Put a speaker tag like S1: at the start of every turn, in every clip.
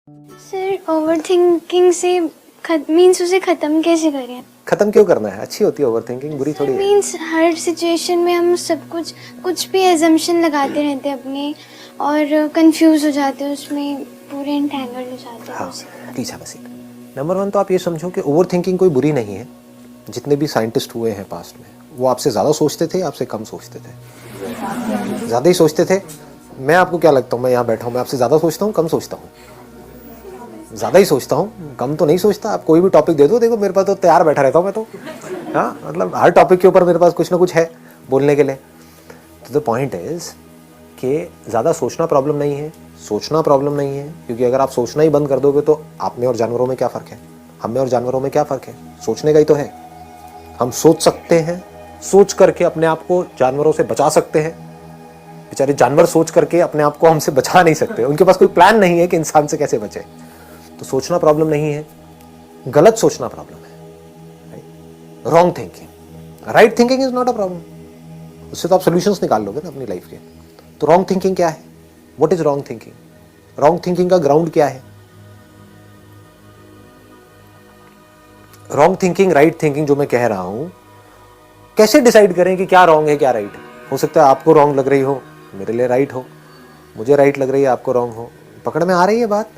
S1: Sir over thinking से means उसे खत्म कैसे करें?
S2: खत्म क्यों करना है? अच्छी होती है ओवर थिंकिंग, बुरी थोड़ी है।
S1: मीन्स हर सिचुएशन में हम सब कुछ भी एजम्पशन लगाते रहते हैं अपने और कंफ्यूज हो जाते हैं, उसमें पूरे एंटेंगल्ड हो जाते हैं।
S2: हाँ, पीछा बसी। नंबर 1 तो आप ये समझो कि ओवर थिंकिंग कोई बुरी नहीं है। जितने भी साइंटिस्ट हुए हैं पास्ट में, वो आपसे ज़्यादा सोचते थे, आपसे कम सोचते थे? ज़्यादा ही सोचते थे। मैं आपको क्या लगता हूँ? मैं यहाँ बैठा हूँ, मैं आपसे ज़्यादा सोचता हूँ, कम सोचता हूँ? ज़्यादा ही सोचता हूँ, कम तो नहीं सोचता। आप कोई भी टॉपिक दे दो, देखो मेरे पास तो तैयार बैठा रहता हूँ मैं तो। हाँ, मतलब हर टॉपिक के ऊपर मेरे पास कुछ ना कुछ है बोलने के लिए। तो द पॉइंट इज़ कि ज़्यादा सोचना प्रॉब्लम नहीं है, सोचना प्रॉब्लम नहीं है। क्योंकि अगर आप सोचना ही बंद कर दोगे तो आप में और जानवरों में क्या फ़र्क है? हम में और जानवरों में क्या फ़र्क है? सोचने का ही तो है। हम सोच सकते हैं, सोच करके अपने आप को जानवरों से बचा सकते हैं। बेचारे जानवर सोच करके अपने आप को हमसे बचा नहीं सकते, उनके पास कोई प्लान नहीं है कि इंसान से कैसे बचे। तो सोचना प्रॉब्लम नहीं है, गलत सोचना प्रॉब्लम है। Wrong thinking, right thinking is not a problem. उससे तो आप सोल्यूशंस निकाल लोगे ना अपनी लाइफ के। तो रॉन्ग थिंकिंग क्या है? What is wrong thinking? Wrong thinking का ग्राउंड क्या है? रॉन्ग थिंकिंग, राइट थिंकिंग जो मैं कह रहा हूं, कैसे डिसाइड करें कि क्या रॉन्ग है क्या राइट है? हो सकता है आपको रॉन्ग लग रही हो, मेरे लिए राइट हो, मुझे राइट लग रही है, आपको रॉन्ग हो। पकड़ में आ रही है बात?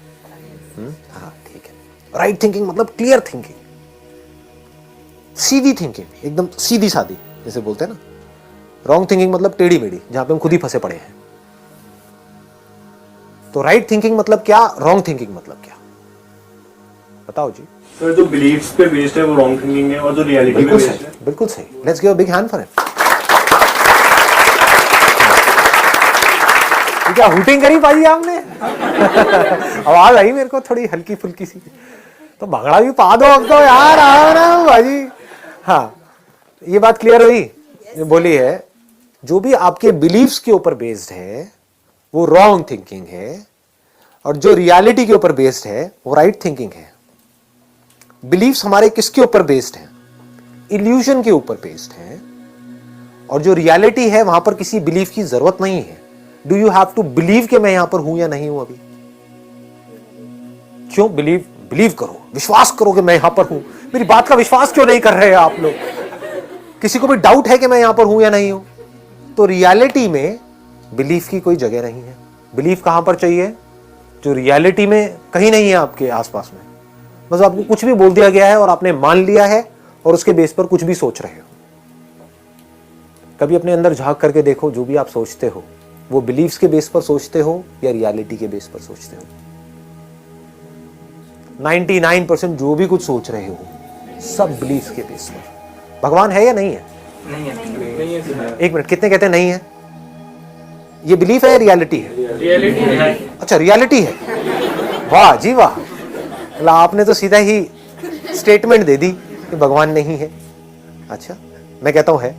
S2: हाँ, ठीक है। राइट थिंकिंग मतलब क्लियर थिंकिंग, सीधी थिंकिंग, एकदम सीधी सादी जैसे बोलते हैं ना। रॉन्ग थिंकिंग मतलब टेढ़ी मेढ़ी, जहां पे हम खुद ही फंसे पड़े हैं। तो राइट थिंकिंग मतलब क्या, रॉन्ग थिंकिंग मतलब क्या? बताओ जी।
S3: सर, जो बिलीफ्स पे बेस्ड है वो रॉन्ग थिंकिंग है और जो रियलिटी पे बेस्ड है।
S2: बिल्कुल सही। Let's give a big hand for it. क्या हुटिंग करी भाई आपने? आवाज आई मेरे को थोड़ी हल्की फुल्की सी। तो भंगड़ा भी पा दो अब तो यार, आओ ना भाजी। हाँ, ये बात क्लियर हुई? बोली है, जो भी आपके बिलीफ्स के ऊपर बेस्ड है वो रॉन्ग थिंकिंग है, और जो रियलिटी के ऊपर बेस्ड है वो राइट थिंकिंग है। बिलीफ्स हमारे किसके ऊपर बेस्ड हैं? इल्यूजन के ऊपर बेस्ड है। और जो रियलिटी है वहां पर किसी बिलीफ की जरूरत नहीं है। Do you have to believe कि मैं यहां पर हूं या नहीं हूं अभी? क्यों बिलीव करो, विश्वास करो कि मैं यहां पर हूं। मेरी बात का विश्वास क्यों नहीं कर रहे हैं आप लोग? किसी को भी डाउट है कि मैं यहां पर हूं या नहीं हूं? तो रियलिटी में बिलीफ की कोई जगह नहीं है। बिलीफ कहां पर चाहिए? जो रियलिटी में कहीं नहीं है आपके आसपास में। बस आपको कुछ भी बोल दिया गया है और आपने मान लिया है और उसके बेस पर कुछ भी सोच रहे हो। कभी अपने अंदर झांक करके देखो, जो भी आप सोचते हो वो बिलीफ्स के बेस पर सोचते हो या रियलिटी के बेस पर सोचते हो? 99% जो भी कुछ सोच रहे हो सब बिलीफ्स के बेस पर। भगवान है या नहीं है?
S3: नहीं है।
S2: एक मिनट, कितने कहते हैं नहीं है? ये बिलीफ है या रियलिटी है?
S3: रियलिटी है।
S2: अच्छा, रियलिटी है। वाह जी वाह, आपने तो सीधा ही स्टेटमेंट दे दी कि भगवान नहीं है। अच्छा, मैं कहता हूं है।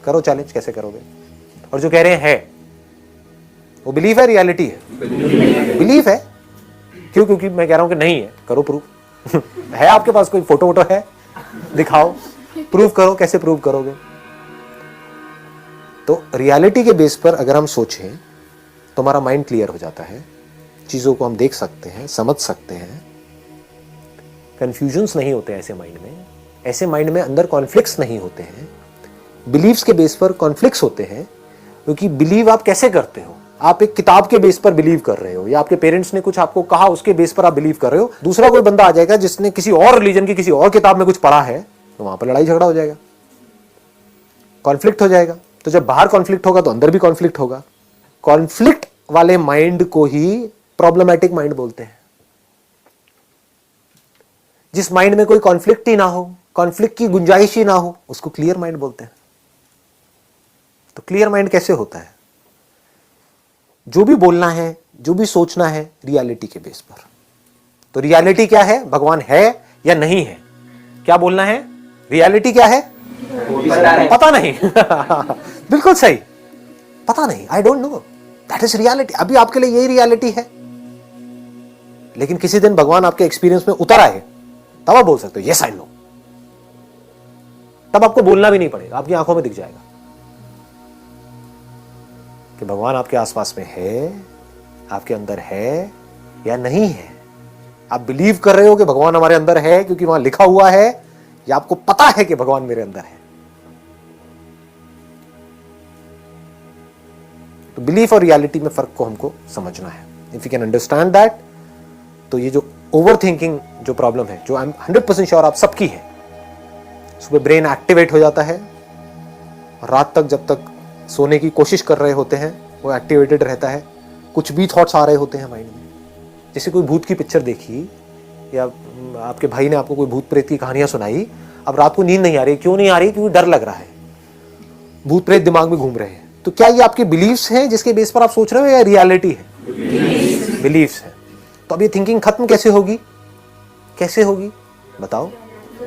S2: करो चैलेंज, कैसे करोगे? और जो कह रहे हैं है, वो बिलीफ है रियलिटी है? बिलीफ है। क्यों? क्योंकि मैं कह रहा हूं कि नहीं है। करो प्रूफ। है आपके पास कोई फोटो वोटो है? दिखाओ, प्रूफ करो। कैसे प्रूफ करोगे? तो रियलिटी के बेस पर अगर हम सोचें तो हमारा माइंड क्लियर हो जाता है, चीजों को हम देख सकते हैं, समझ सकते हैं, कंफ्यूजन्स नहीं होते ऐसे माइंड में। ऐसे माइंड में अंदर कॉन्फ्लिक्ट्स नहीं होते हैं। बिलीव्स के बेस पर कॉन्फ्लिक्ट्स होते हैं, क्योंकि बिलीव आप कैसे करते हो? आप एक किताब के बेस पर बिलीव कर रहे हो, या आपके पेरेंट्स ने कुछ आपको कहा उसके बेस पर आप बिलीव कर रहे हो। दूसरा कोई बंदा आ जाएगा जिसने किसी और रिलीजन की किसी और किताब में कुछ पढ़ा है, तो वहां पर लड़ाई झगड़ा हो जाएगा, कॉन्फ्लिक्ट हो जाएगा। तो जब बाहर कॉन्फ्लिक्ट होगा तो अंदर भी कॉन्फ्लिक्ट होगा। कॉन्फ्लिक्ट वाले माइंड को ही प्रॉब्लमैटिक माइंड बोलते हैं। जिस माइंड में कोई कॉन्फ्लिक्ट ही ना हो, कॉन्फ्लिक्ट की गुंजाइश ही ना हो, उसको क्लियर माइंड बोलते हैं। तो क्लियर माइंड कैसे होता है? जो भी बोलना है, जो भी सोचना है, रियलिटी के बेस पर। तो रियलिटी क्या है? भगवान है या नहीं है? क्या बोलना है? रियलिटी क्या है? पता नहीं। बिल्कुल सही, पता नहीं, I don't know, that is reality. अभी आपके लिए यही रियलिटी है। लेकिन किसी दिन भगवान आपके एक्सपीरियंस में उतर आए, तब आप बोल सकते हो यस आई नो। तब आपको बोलना भी नहीं पड़ेगा, आपकी आंखों में दिख जाएगा कि भगवान आपके आसपास में है, आपके अंदर है या नहीं है। आप बिलीव कर रहे हो कि भगवान हमारे अंदर है क्योंकि वहां लिखा हुआ है, या आपको पता है कि भगवान मेरे अंदर है? तो बिलीफ और रियलिटी में फर्क को हमको समझना है. If you can understand that, तो ये जो ओवर थिंकिंग जो प्रॉब्लम है, जो आई एम 100% श्योर आप सबकी है, सुबह ब्रेन एक्टिवेट हो जाता है और रात तक जब तक सोने की कोशिश कर रहे होते हैं वो एक्टिवेटेड रहता है. कुछ भी थॉट्स आ रहे होते हैं माइंड में. जैसे कोई भूत की पिक्चर देखी या आपके भाई ने आपको कोई भूत प्रेत की कहानियां सुनाई, अब रात को नींद नहीं आ रही. क्यों नहीं आ रही? क्योंकि डर लग रहा है, भूत प्रेत दिमाग में घूम रहे हैं. तो क्या ये आपके बिलीफ्स हैं जिसके बेस पर आप सोच रहे हो, या रियलिटी है? बिलीफ्स है. तो अब ये थिंकिंग खत्म कैसे होगी? कैसे होगी बताओ?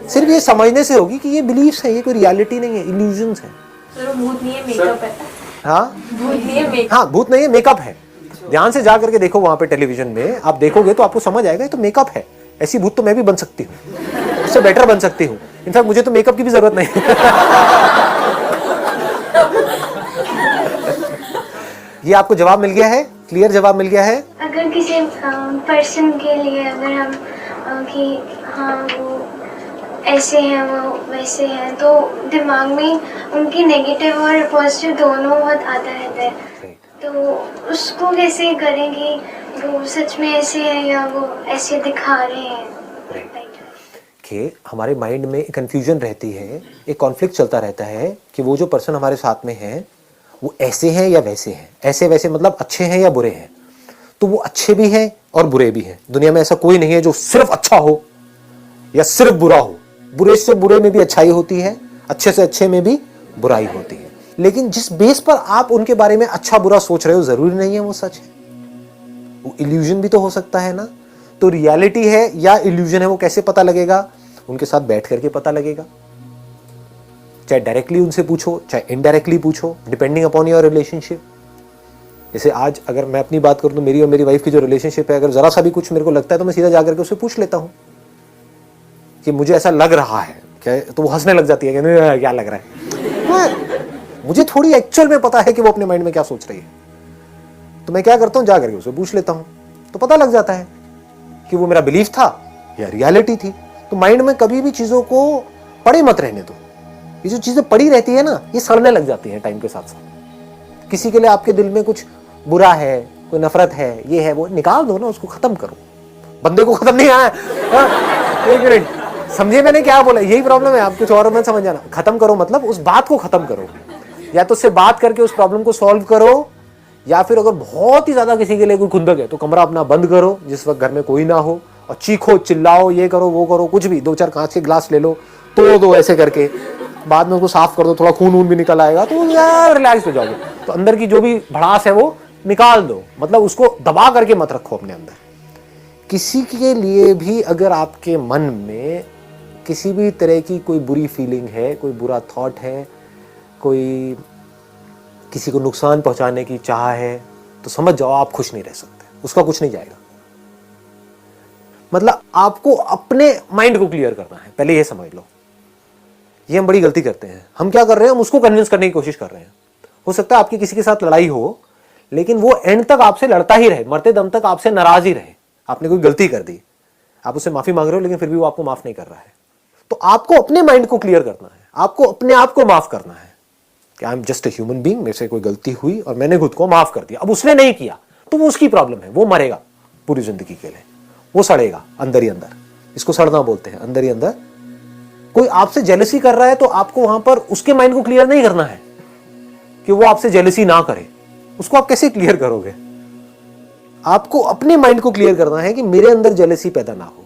S2: सिर्फ ये समझने से होगी कि ये बिलीफ्स है, ये कोई रियलिटी नहीं है, इल्यूजन्स है.
S4: भूत नहीं है, मेकअप है.
S2: हाँ,
S4: भूत नहीं है, मेकअप.
S2: हाँ, भूत नहीं है, मेकअप है. ध्यान से जा करके देखो वहां पे टेलीविजन में, आप देखोगे तो आपको समझ आएगा ये तो मेकअप है. ऐसी भूत तो मैं भी बन सकती हूँ, उससे बेटर बन सकती हूँ. इनफैक्ट मुझे तो मेकअप की भी जरूरत नहीं. ये आपको जवाब मिल गया है, क्लियर जवाब मिल गया है.
S1: अगर किसी पर्सन के लिए अगर हम कि हाँ वो ऐसे हैं वो वैसे हैं, तो दिमाग में उनकी नेगेटिव और पॉजिटिव दोनों बहुत आता रहता है. तो उसको कैसे करें कि वो सच में ऐसे हैं या वो ऐसे दिखा रहे हैं?
S2: कि हमारे माइंड में एक कंफ्यूजन रहती है, एक कॉन्फ्लिक्ट चलता रहता है कि वो जो पर्सन हमारे साथ में है वो ऐसे हैं या वैसे हैं. ऐसे वैसे मतलब अच्छे हैं या बुरे हैं. तो वो अच्छे भी हैं और बुरे भी हैं. दुनिया में ऐसा कोई नहीं है जो सिर्फ अच्छा हो या सिर्फ बुरा हो. बुरे से बुरे में भी अच्छाई होती है, अच्छे से अच्छे में भी बुराई होती है. लेकिन जिस बेस पर आप उनके बारे में अच्छा बुरा सोच रहे हो जरूरी नहीं है वो सच है. वो इल्यूजन भी तो हो सकता है ना. तो रियलिटी है या इल्यूजन है वो कैसे पता लगेगा? उनके साथ बैठ करके पता लगेगा. चाहे डायरेक्टली उनसे पूछो, चाहे इनडायरेक्टली पूछो, डिपेंडिंग अपॉन योर रिलेशनशिप. जैसे आज अगर मैं अपनी बात करूं तो मेरी और मेरी वाइफ की जो रिलेशनशिप है, अगर जरा सा भी कुछ मेरे को लगता है तो मैं सीधा जाकर के उससे पूछ लेता हूं कि मुझे ऐसा लग रहा है क्या. तो वो हंसने लग जाती है कि नहीं क्या लग रहा है. मुझे थोड़ी एक्चुअल में पता है कि वो अपने माइंड में क्या सोच रही है. तो मैं क्या करता हूं, जाकर के उससे पूछ लेता हूं, तो पता लग जाता है कि वो मेरा बिलीफ था या रियलिटी थी. तो माइंड में कभी भी चीजों को पड़े मत रहने दो. ये जो चीजें पड़ी रहती है ना, ये सड़ने लग जाती हैं टाइम के साथ साथ. किसी के लिए आपके दिल में कुछ बुरा है, कोई नफरत है, ये है वो, निकाल दो ना, उसको खत्म करो. बंदे को खत्म नहीं आया. एक मिनट, समझे मैंने क्या बोला? यही प्रॉब्लम है, आप कुछ और मत समझ जाना. खत्म करो मतलब उस बात को खत्म करो. या तो उससे बात करके उस प्रॉब्लम को सॉल्व करो, या फिर अगर बहुत ही ज्यादा किसी के लिए कोई खुंदक है तो कमरा अपना बंद करो जिस वक्त घर में कोई ना हो, और चीखो चिल्लाओ, ये करो वो करो, कुछ भी. 2-4 कांच के ग्लास ले लो, तोड़ दो ऐसे करके, बाद में उसको साफ कर दो, थोड़ा खून वून भी निकल आएगा तो यार रिलैक्स हो जाओगे. तो अंदर की जो भी भड़ास है वो निकाल दो. मतलब उसको दबा करके मत रखो अपने अंदर. किसी के लिए भी अगर आपके मन में किसी भी तरह की कोई बुरी फीलिंग है, कोई बुरा थॉट है, कोई किसी को नुकसान पहुंचाने की चाह है, तो समझ जाओ आप खुश नहीं रह सकते. उसका कुछ नहीं जाएगा. मतलब आपको अपने माइंड को क्लियर करना है, पहले ये समझ लो. ये हम बड़ी गलती करते हैं. हम क्या कर रहे हैं, हम उसको कन्विंस करने की कोशिश कर रहे हैं. हो सकता है आपकी किसी के साथ लड़ाई हो, लेकिन वो एंड तक आपसे लड़ता ही रहे, मरते दम तक आपसे नाराज ही रहे. आपने कोई गलती कर दी, आप उससे माफी मांग रहे हो, लेकिन फिर भी वो आपको माफ नहीं कर रहा है. तो आपको अपने माइंड को क्लियर करना है, आपको अपने आप को माफ करना है कि I am just a human being, मेरे से कोई गलती हुई और मैंने खुद को माफ कर दिया. अब उसने नहीं किया तो वो उसकी प्रॉब्लम है, वो मरेगा पूरी जिंदगी के लिए, वो सड़ेगा अंदर ही अंदर. इसको सड़ना बोलते हैं, अंदर ही अंदर. कोई आपसे जेलसी कर रहा है तो आपको वहां पर उसके माइंड को क्लियर नहीं करना है कि वो आपसे जेलसी ना करे. उसको आप कैसे क्लियर करोगे? आपको अपने माइंड को क्लियर करना है कि मेरे अंदर जेलसी पैदा ना हो.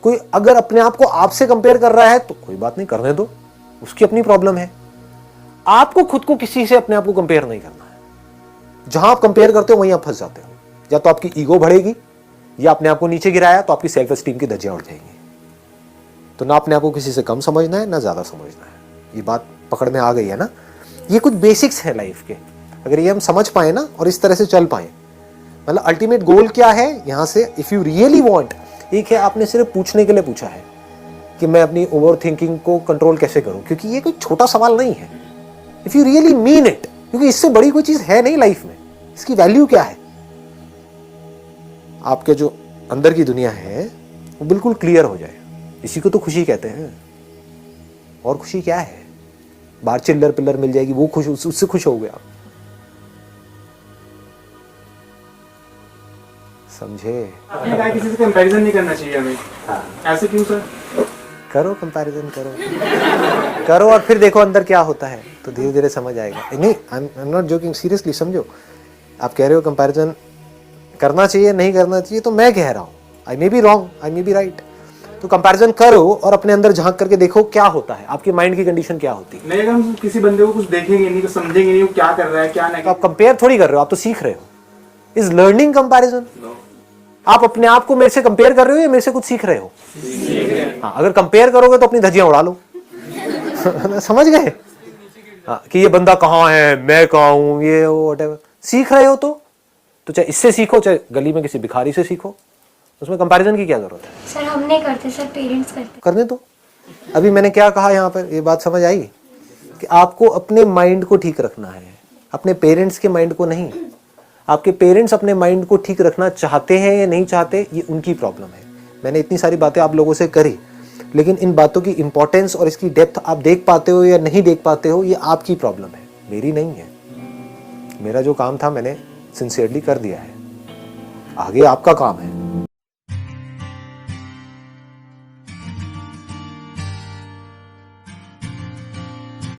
S2: कोई अगर अपने आप को आपसे कंपेयर कर रहा है तो कोई बात नहीं, करने दो, उसकी अपनी प्रॉब्लम है. आपको खुद को किसी से अपने आप को कंपेयर नहीं करना है. जहां आप कंपेयर करते हो वहीं आप फंस जाते हो. या तो आपकी ईगो बढ़ेगी, या अपने आप को नीचे गिराया तो आपकी सेल्फ एस्टीम की धज्जियां उड़ जाएंगी. तो ना अपने आप को किसी से कम समझना है, ना ज्यादा समझना है. ये बात पकड़ में आ गई है ना. ये कुछ बेसिक्स है लाइफ के. अगर ये हम समझ पाए ना और इस तरह से चल पाए, मतलब अल्टीमेट गोल क्या है यहां से, इफ यू रियली वांट. एक है आपने सिर्फ पूछने के लिए पूछा है कि मैं अपनी ओवर थिंकिंग को कंट्रोल कैसे करूं, क्योंकि ये कोई छोटा सवाल नहीं है. If you really mean it, क्योंकि इससे बड़ी कोई चीज है नहीं लाइफ में. इसकी वैल्यू क्या है? आपके जो अंदर की दुनिया है वो बिल्कुल क्लियर हो जाए, इसी को तो खुशी कहते हैं। और खुशी क्या है? बाहर चिल्लर पिल्लर मिल जाएगी, वो खुश, उससे खुश हो गया। समझे?
S5: आपने कहा किसी से कंपैरिजन नहीं करना चाहिए हमें, ऐसे क्यों सर?
S2: करो कंपैरिजन, करो और फिर देखो अंदर क्या होता है, तो धीरे धीरे समझ आएगा। नहीं, I am not joking, seriously समझो। आप कह रहे हो कंपैरिजन करना चाहिए नहीं करना चाहिए, तो मैं कह रहा हूँ I may be wrong, I may be right. तो कंपैरिजन करो और अपने अंदर झांक करके देखो क्या होता है, आपकी माइंड की कंडीशन क्या होती है।
S5: नहीं, अगर हम किसी बंदे को कुछ देखेंगे नहीं तो समझेंगे नहीं वो क्या कर रहा है क्या नहीं।
S2: तो आप कंपेयर थोड़ी कर रहे हो, आप तो सीख रहे हो। Is learning comparison? आप अपने आप को मेरे से कंपेयर कर रहे हो या मेरे से कुछ सीख रहे हो? हाँ, अगर कंपेयर करोगे तो अपनी धज्जियां उड़ा लो। समझ गए? हाँ, कि ये बंदा कहाँ है, मैं कहाँ हूं, ये व्हाटएवर। सीख रहे हो तो चाहे इससे सीखो चाहे गली में किसी भिखारी से सीखो, उसमें कंपैरिजन की क्या जरूरत है?
S1: सर हम नहीं करते सर, पेरेंट्स करते।
S2: करने दो। अभी मैंने क्या कहा यहाँ पर, ये बात समझ आई कि आपको अपने माइंड को ठीक रखना है, अपने पेरेंट्स के माइंड को नहीं। आपके पेरेंट्स अपने माइंड को ठीक रखना चाहते हैं या नहीं चाहते, ये उनकी प्रॉब्लम है। मैंने इतनी सारी बातें आप लोगों से करी, लेकिन इन बातों की इंपॉर्टेंस और इसकी डेप्थ आप देख पाते हो या नहीं देख पाते हो, ये आपकी प्रॉब्लम है, मेरी नहीं है। मेरा जो काम था मैंने सिंसियरली कर दिया है, आगे आपका काम है।